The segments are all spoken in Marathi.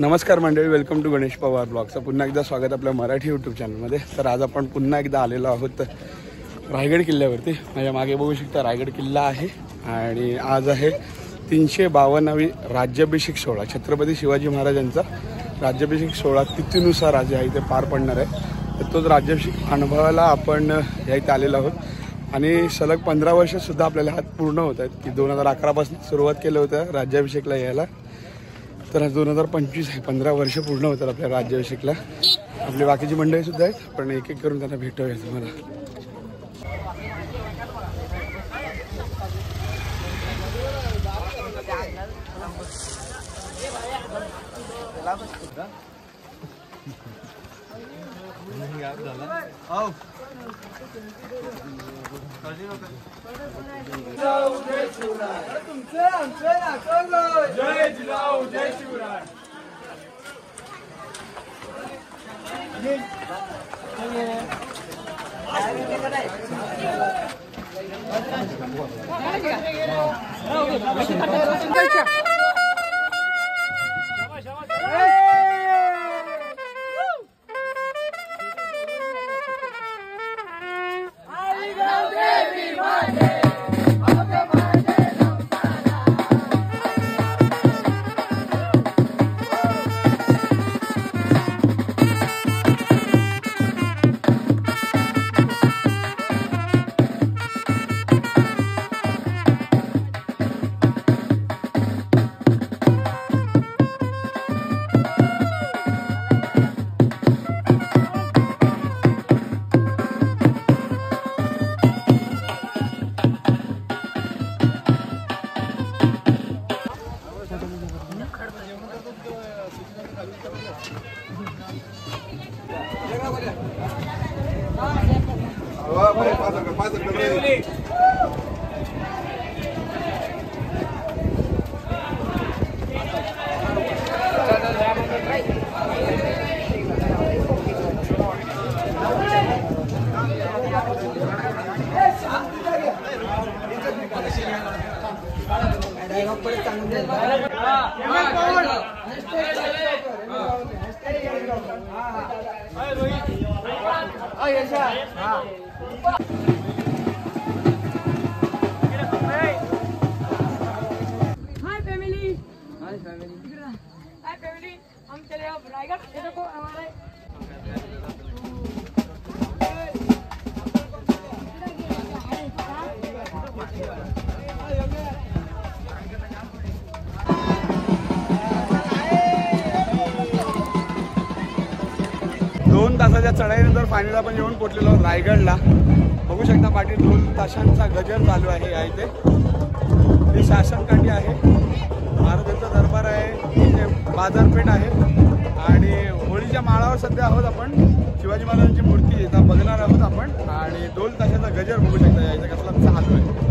नमस्कार मंडळी, वेलकम टू गणेश पवार ब्लॉगचं पुन्हा एकदा स्वागत आपल्या मराठी यूट्यूब चॅनलमध्ये। तर आज आपण पुन्हा एकदा आलेलो आहोत रायगड किल्ल्यावरती। माझ्या मागे बघू शकता रायगड किल्ला आहे आणि आज आहे 352वी राज्याभिषेक सोहळा। छत्रपती शिवाजी महाराजांचा राज्याभिषेक सोहळा तिथीनुसार आज इथे पार पडणार आहे। तर तोच राज्याभिषेक अनुभवायला आपण या इथे आलेलो आहोत आणि सलग 15 वर्षसुद्धा आपल्याला हात पूर्ण होत आहेत की 2011 पासून सुरुवात केलं होतं राज्याभिषेकला यायला। तर आज 2025 आहे, 15 वर्ष पूर्ण होतात आपल्या राज्याभिषेकला। आपली बाकीची मंडळी सुद्धा आहेत, पण एक एक करून त्यांना भेटूया तुम्हाला। जय जिजाऊ जय शिवराय। हम चले अब रायगढ़। ये देखो हमारे दोन तासाच्या चढाईनंतर फायनल आपण येऊन पोहोचलेलो रायगडला। बघू शकता पाठी ढोल ताशांचा गजर चालू आहे। या इथे ही शासनकाठी आहे, महाराजांचा दरबार आहे, इथे बाजारपेठ आहे आणि होळीच्या माळावर सध्या आहोत आपण। शिवाजी महाराजांची मूर्ती इथं बघणार आहोत आपण आणि ढोल ताशाचा गजर बघू शकता या इथे कसला चालू आहे।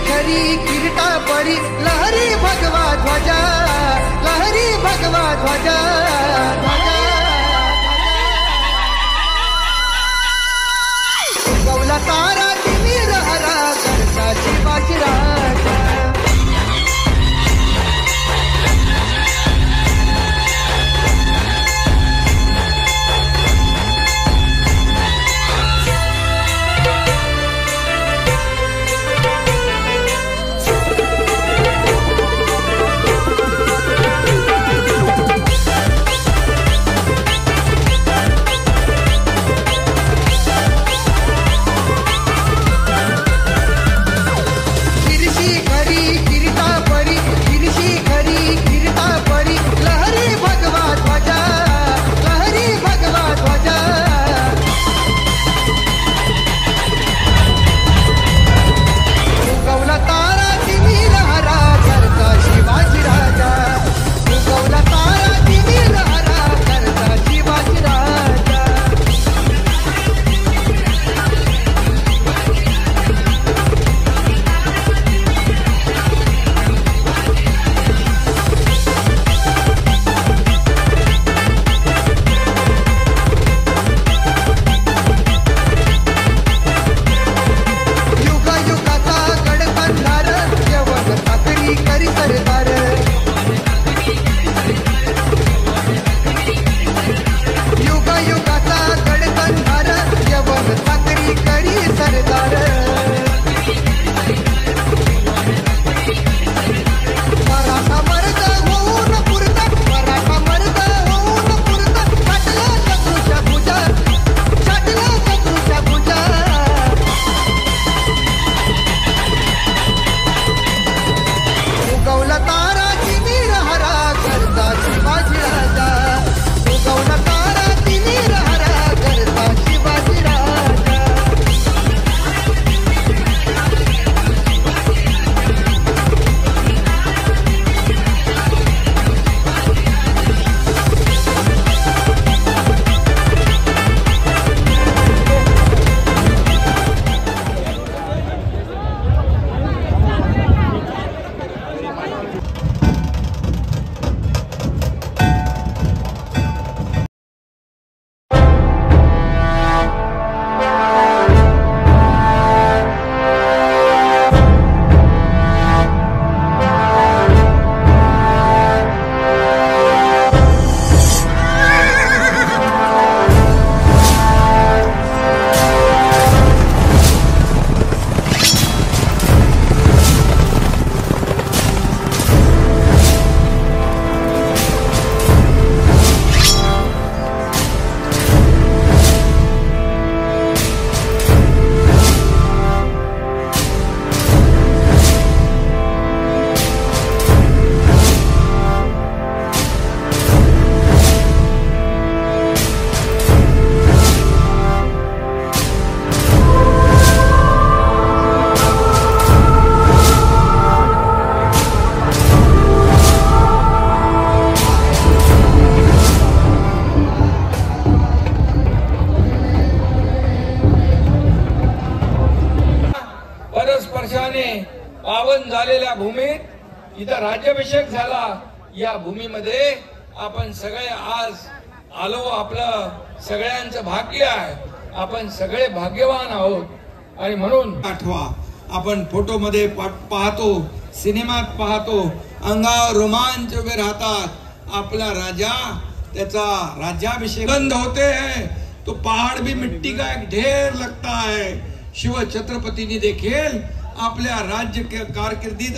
खरी किरीटा परी लहरी भगवा ध्वजा, लहरी भगवा ध्वजा, गवला तारा तिमिर हरा करताची बाजीराजा। रक्ताने पावन झालेल्या भूमीत इथं राज्याभिषेक झाला. या भूमीमध्ये आपण सगळे आज आलो. आपलं सगळ्यांचं भाग्य आहे. आपण सगळे भाग्यवान आहोत. आणि म्हणून आठवा, आपण फोटो मध्ये पाहतो, सिनेमात पाहतो, अंगावर रोमांच उभे राहतात. आपला राजा, त्याचा राज्याभिषेक बंद होते हैं तो पहाड़ भी मिट्टी का एक ढेर लगता है. शिव छत्रपतींनी देखील आपल्या राज्य कारकिर्दीत